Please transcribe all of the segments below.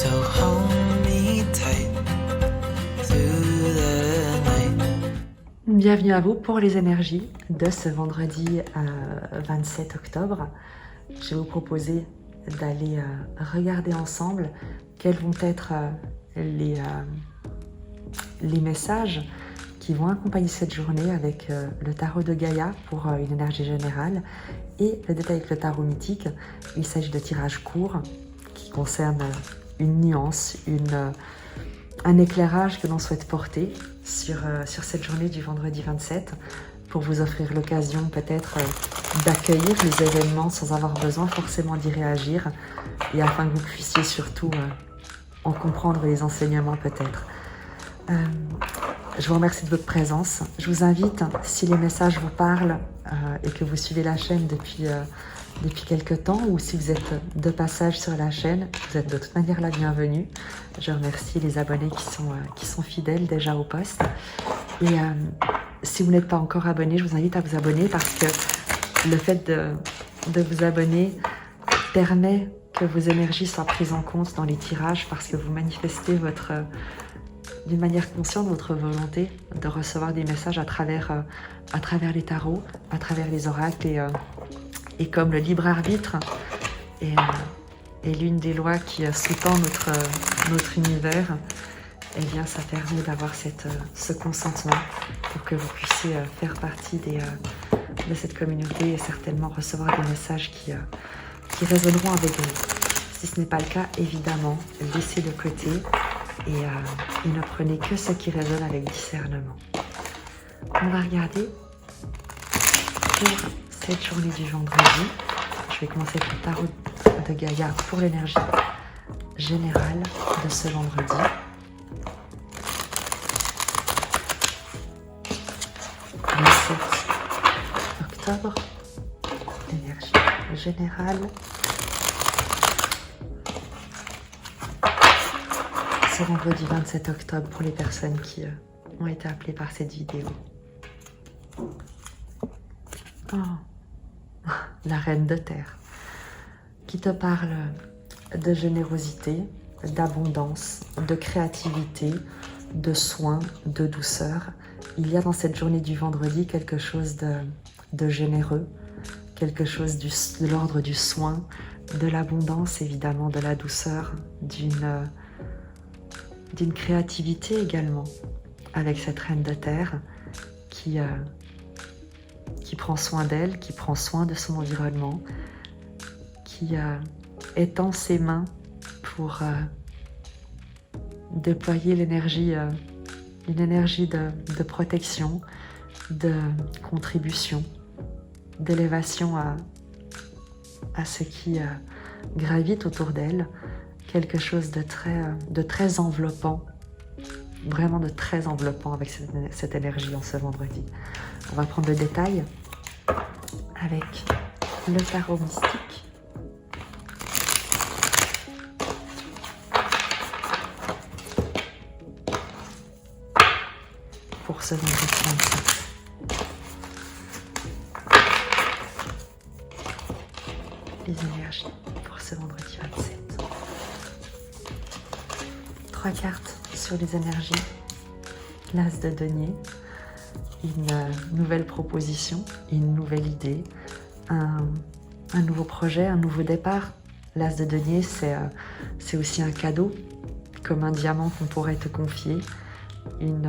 So hold me tight through the night. Bienvenue à vous pour les énergies de ce vendredi 27 octobre. Je vais vous proposer d'aller regarder ensemble quels vont être les messages qui vont accompagner cette journée avec le tarot de Gaïa pour une énergie générale et le détail avec le tarot mythique. Il s'agit de tirages courts qui concernent une nuance, un éclairage que l'on souhaite porter sur cette journée du vendredi 27 pour vous offrir l'occasion peut-être d'accueillir les événements sans avoir besoin forcément d'y réagir et afin que vous puissiez surtout en comprendre les enseignements peut-être. Je vous remercie de votre présence. Je vous invite, si les messages vous parlent et que vous suivez la chaîne depuis quelques temps ou si vous êtes de passage sur la chaîne, vous êtes de toute manière la bienvenue. Je remercie les abonnés qui sont fidèles déjà au poste. Et si vous n'êtes pas encore abonné, je vous invite à vous abonner parce que le fait de vous abonner permet que vos énergies soient prises en compte dans les tirages parce que vous manifestez d'une manière consciente votre volonté de recevoir des messages à travers les tarots, à travers les oracles et comme le libre arbitre est l'une des lois qui sous-tend notre univers, eh bien ça permet d'avoir ce consentement pour que vous puissiez faire partie de cette communauté et certainement recevoir des messages qui résonneront avec vous. Si ce n'est pas le cas, évidemment, laissez de côté et ne prenez que ce qui résonne avec discernement. On va regarder pour cette journée du vendredi. Je vais commencer avec le tarot de Gaïa pour l'énergie générale de ce vendredi. Le 7 octobre, énergie générale. C'est vendredi 27 octobre pour les personnes qui ont été appelées par cette vidéo. Oh, la reine de terre, qui te parle de générosité, d'abondance, de créativité, de soin, de douceur. Il y a dans cette journée du vendredi quelque chose de généreux, quelque chose de l'ordre du soin, de l'abondance évidemment, de la douceur, d'une créativité également, avec cette reine de terre qui prend soin d'elle, qui prend soin de son environnement, qui étend ses mains pour déployer une énergie de protection, de contribution, d'élévation à ce qui gravite autour d'elle, quelque chose de très enveloppant, vraiment de très enveloppant avec cette énergie en ce vendredi. On va prendre le détail avec le tarot mystique. Pour ce vendredi 27. Les énergies pour ce vendredi 27. 3 cartes sur les énergies. L'as de denier. Une nouvelle proposition, une nouvelle idée, un nouveau projet, un nouveau départ. L'as de denier, c'est aussi un cadeau, comme un diamant qu'on pourrait te confier, une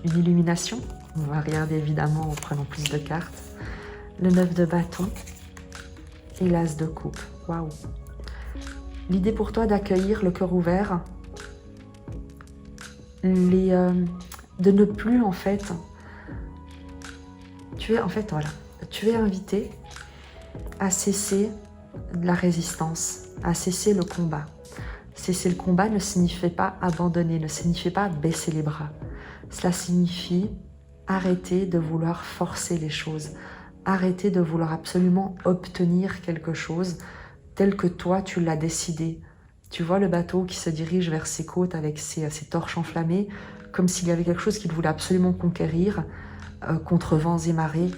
illumination. On va regarder évidemment en prenant plus de cartes. Le 9 de bâton et l'as de coupe. Waouh! L'idée pour toi d'accueillir le cœur ouvert, de ne plus en fait, tu es invité à cesser la résistance, à cesser le combat. Cesser le combat ne signifie pas abandonner, ne signifie pas baisser les bras. Cela signifie arrêter de vouloir forcer les choses, arrêter de vouloir absolument obtenir quelque chose tel que toi tu l'as décidé. Tu vois le bateau qui se dirige vers ses côtes avec ses torches enflammées, comme s'il y avait quelque chose qu'il voulait absolument conquérir, contre vents et marées,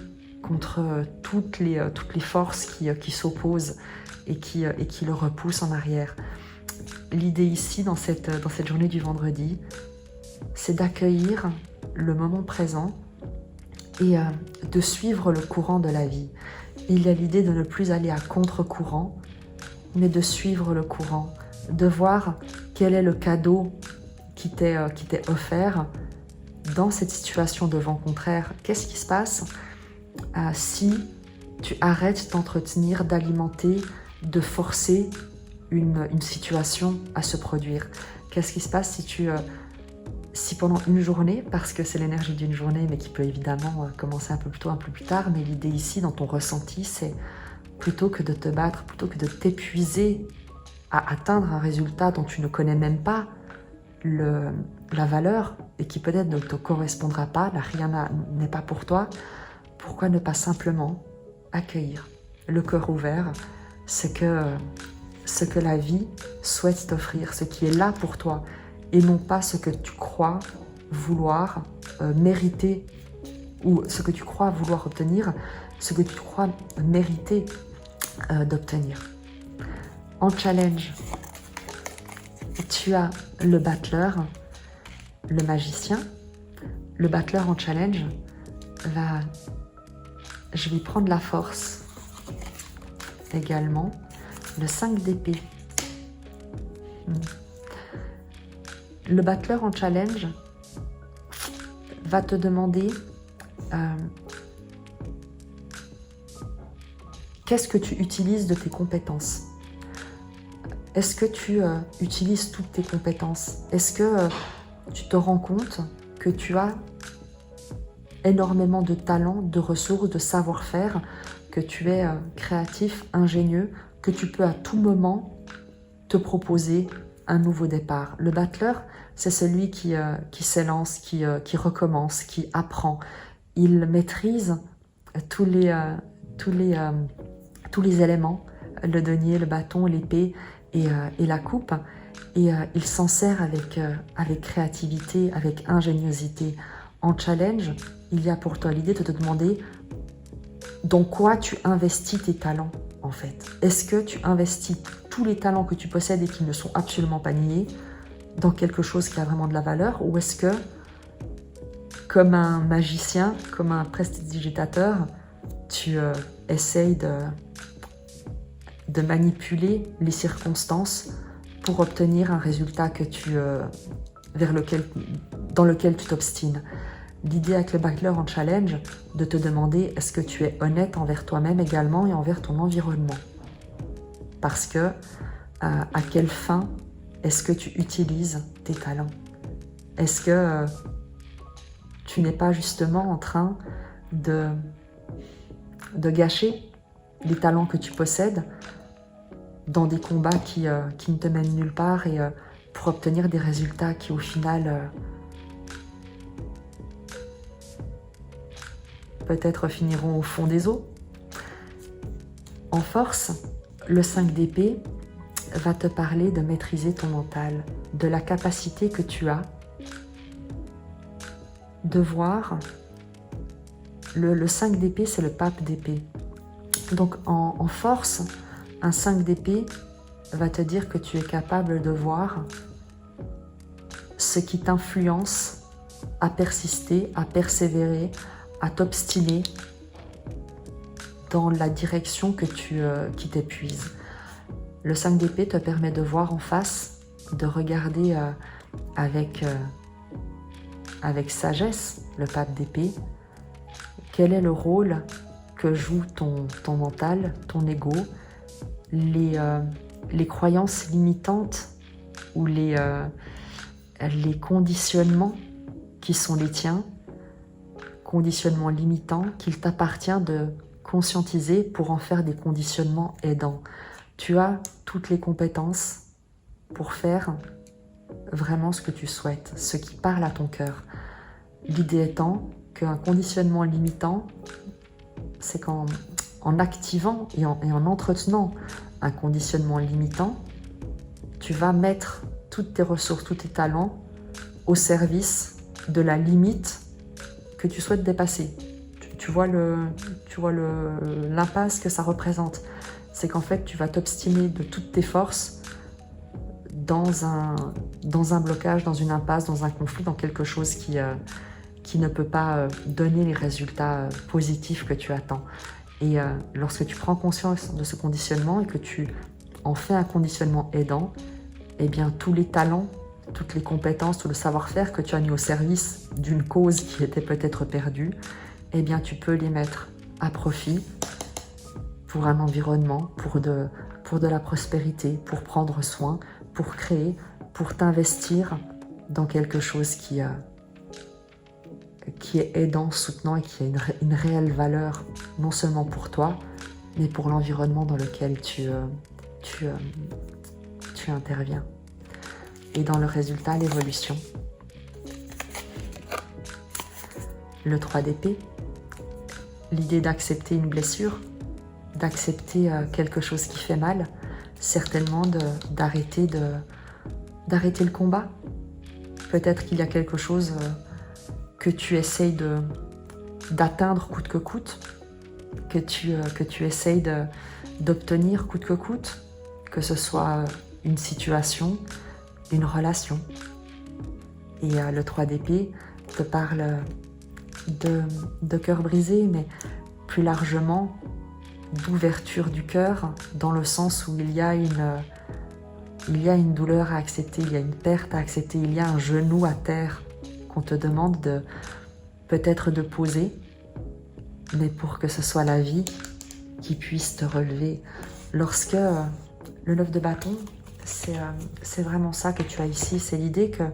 contre toutes les forces qui s'opposent et qui le repoussent en arrière. l'idée ici, dans cette journée du vendredi, c'est d'accueillir le moment présent et de suivre le courant de la vie. Il y a l'idée de ne plus aller à contre-courant, mais de suivre le courant, de voir quel est le cadeau qui t'est offert dans cette situation de vent contraire. Qu'est-ce qui se passe si tu arrêtes d'entretenir, d'alimenter, de forcer une situation à se produire? Qu'est-ce qui se passe si pendant une journée, parce que c'est l'énergie d'une journée, mais qui peut évidemment commencer un peu plus tôt, un peu plus tard, mais l'idée ici, dans ton ressenti, c'est plutôt que de te battre, plutôt que de t'épuiser à atteindre un résultat dont tu ne connais même pas la valeur et qui peut-être ne te correspondra pas, là rien n'est pas pour toi, pourquoi ne pas simplement accueillir le cœur ouvert ce que la vie souhaite t'offrir, ce qui est là pour toi, et non pas ce que tu crois vouloir mériter, ou ce que tu crois vouloir obtenir, ce que tu crois mériter d'obtenir. En challenge, tu as le battleur, le magicien. Le battleur en challenge je vais prendre la force également. Le 5 d'épée. Le battleur en challenge va te demander qu'est-ce que tu utilises de tes compétences. Est-ce que tu utilises toutes tes compétences? Est-ce que tu te rends compte que tu as énormément de talent, de ressources, de savoir-faire, que tu es créatif, ingénieux, que tu peux à tout moment te proposer un nouveau départ? Le battleur, c'est celui qui s'élance, qui recommence, qui apprend. Il maîtrise tous les éléments, le denier, le bâton, l'épée et la coupe, et il s'en sert avec créativité, avec ingéniosité. En challenge, il y a pour toi l'idée de te demander dans quoi tu investis tes talents, en fait. Est-ce que tu investis tous les talents que tu possèdes et qui ne sont absolument pas niés dans quelque chose qui a vraiment de la valeur, ou est-ce que, comme un magicien, comme un prestidigitateur, tu essayes de manipuler les circonstances pour obtenir un résultat dans lequel tu t'obstines? L'idée avec le battleur en challenge, de te demander est-ce que tu es honnête envers toi-même également et envers ton environnement. Parce que à quelle fin est-ce que tu utilises tes talents? Est-ce que tu n'es pas justement en train de gâcher les talents que tu possèdes dans des combats qui ne te mènent nulle part et pour obtenir des résultats qui au final peut-être finiront au fond des eaux? En force, le 5 d'épée va te parler de maîtriser ton mental, de la capacité que tu as de voir. Le 5 d'épée, c'est le pape d'épée. Donc en force, un 5 d'épée va te dire que tu es capable de voir ce qui t'influence à persister, à persévérer, à t'obstiner dans la direction qui t'épuise. Le 5 d'épée te permet de voir en face, de regarder avec sagesse le pape d'épée, quel est le rôle que joue ton mental, ton ego, les croyances limitantes ou les conditionnements qui sont les tiens, conditionnements limitants qu'il t'appartient de conscientiser pour en faire des conditionnements aidants. Tu as toutes les compétences pour faire vraiment ce que tu souhaites, ce qui parle à ton cœur. L'idée étant qu'un conditionnement limitant, c'est qu'en activant et en entretenant un conditionnement limitant, tu vas mettre toutes tes ressources, tous tes talents au service de la limite que tu souhaites dépasser. Tu vois l'impasse que ça représente. C'est qu'en fait, tu vas t'obstiner de toutes tes forces dans un blocage, dans une impasse, dans un conflit, dans quelque chose qui ne peut pas donner les résultats positifs que tu attends. Et lorsque tu prends conscience de ce conditionnement et que tu en fais un conditionnement aidant, eh bien tous les talents, toutes les compétences, tout le savoir-faire que tu as mis au service d'une cause qui était peut-être perdue, eh bien tu peux les mettre à profit pour un environnement, pour de la prospérité, pour prendre soin, pour créer, pour t'investir dans quelque chose qui est aidant, soutenant et qui a une réelle valeur, non seulement pour toi, mais pour l'environnement dans lequel tu interviens. Et dans le résultat, l'évolution. Le 3 d'épée, l'idée d'accepter une blessure, d'accepter quelque chose qui fait mal, certainement d'arrêter le combat. Peut-être qu'il y a quelque chose que tu essayes d'atteindre coûte que coûte, que tu essayes d'obtenir coûte que coûte, que ce soit une situation, une relation. Et le 3 d'épée te parle de cœur brisé, mais plus largement d'ouverture du cœur, dans le sens où il y a une douleur à accepter, il y a une perte à accepter, il y a un genou à terre qu'on te demande peut-être de poser, mais pour que ce soit la vie qui puisse te relever. Lorsque le 9 de bâton, c'est vraiment ça que tu as ici, c'est l'idée que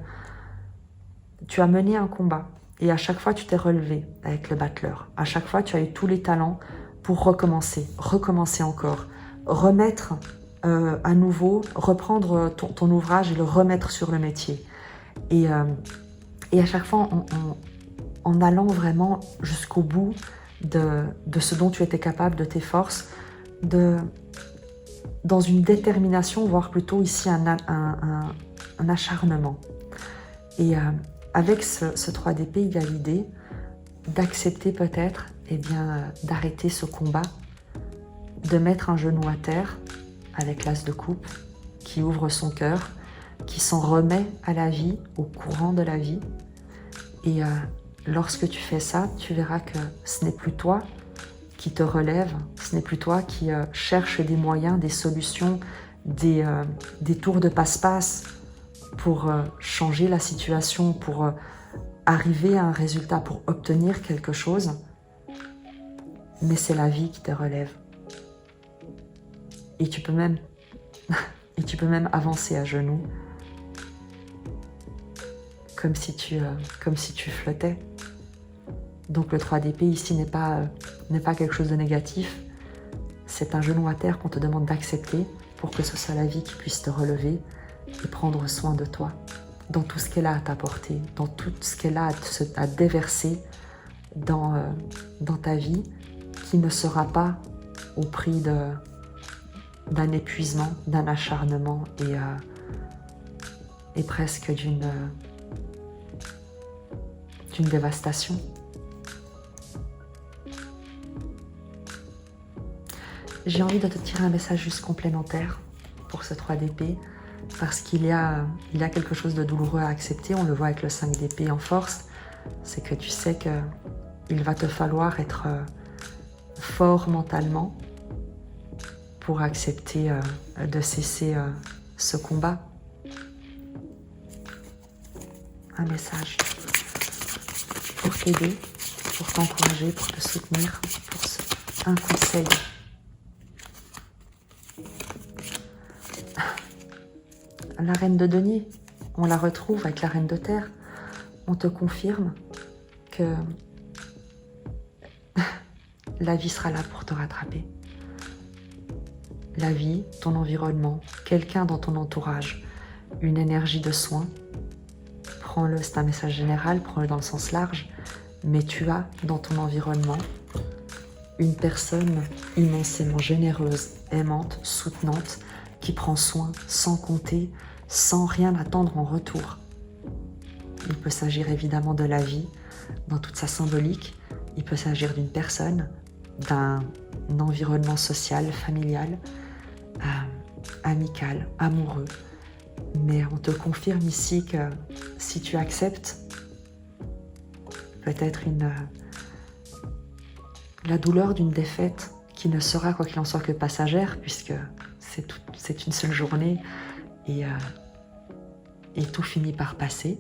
tu as mené un combat et à chaque fois tu t'es relevé avec le battleur. À chaque fois tu as eu tous les talents pour recommencer encore, remettre à nouveau, reprendre ton ouvrage et le remettre sur le métier. Et à chaque fois en allant vraiment jusqu'au bout de ce dont tu étais capable, de tes forces, dans une détermination, voire plutôt ici un acharnement. Et avec ce 3 d'épée, il y a l'idée d'accepter peut-être, d'arrêter ce combat, de mettre un genou à terre avec l'as de coupe, qui ouvre son cœur, qui s'en remet à la vie, au courant de la vie. Et lorsque tu fais ça, tu verras que ce n'est plus toi qui te relève, ce n'est plus toi qui cherche des moyens, des solutions, des tours de passe-passe pour changer la situation, pour arriver à un résultat, pour obtenir quelque chose, mais c'est la vie qui te relève. Et tu peux même avancer à genoux, comme si tu flottais. Donc le 3 d'épée ici n'est pas quelque chose de négatif, c'est un genou à terre qu'on te demande d'accepter pour que ce soit la vie qui puisse te relever et prendre soin de toi, dans tout ce qu'elle a à t'apporter, dans tout ce qu'elle a à déverser dans ta vie, qui ne sera pas au prix d'un épuisement, d'un acharnement et presque d'une dévastation. J'ai envie de te tirer un message juste complémentaire pour ce 3 d'épée, parce qu'il y a quelque chose de douloureux à accepter. On le voit avec le 5 d'épée en force, c'est que tu sais qu'il va te falloir être fort mentalement pour accepter de cesser ce combat. Un message pour t'aider, pour t'encourager, pour te soutenir, un conseil. La reine de denier, on la retrouve avec la reine de terre. On te confirme que la vie sera là pour te rattraper. La vie, ton environnement, quelqu'un dans ton entourage, une énergie de soin. Prends-le, c'est un message général, prends-le dans le sens large, mais tu as dans ton environnement une personne immensément généreuse, aimante, soutenante, qui prend soin sans compter, sans rien attendre en retour. Il peut s'agir évidemment de la vie, dans toute sa symbolique. Il peut s'agir d'une personne, d'un environnement social, familial, amical, amoureux. Mais on te confirme ici que si tu acceptes peut-être la douleur d'une défaite qui ne sera quoi qu'il en soit que passagère, puisque c'est une seule journée et tout finit par passer,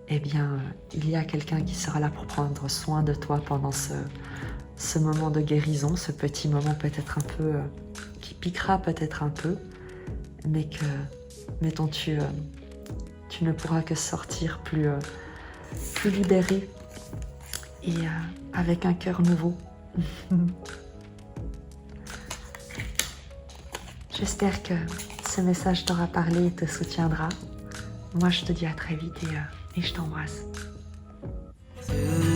eh bien, il y a quelqu'un qui sera là pour prendre soin de toi pendant ce moment de guérison, ce petit moment peut-être un peu, qui piquera peut-être un peu, mais que, mettons, tu ne pourras que sortir plus libéré et avec un cœur nouveau. J'espère que ce message t'aura parlé et te soutiendra. Moi, je te dis à très vite et je t'embrasse. Through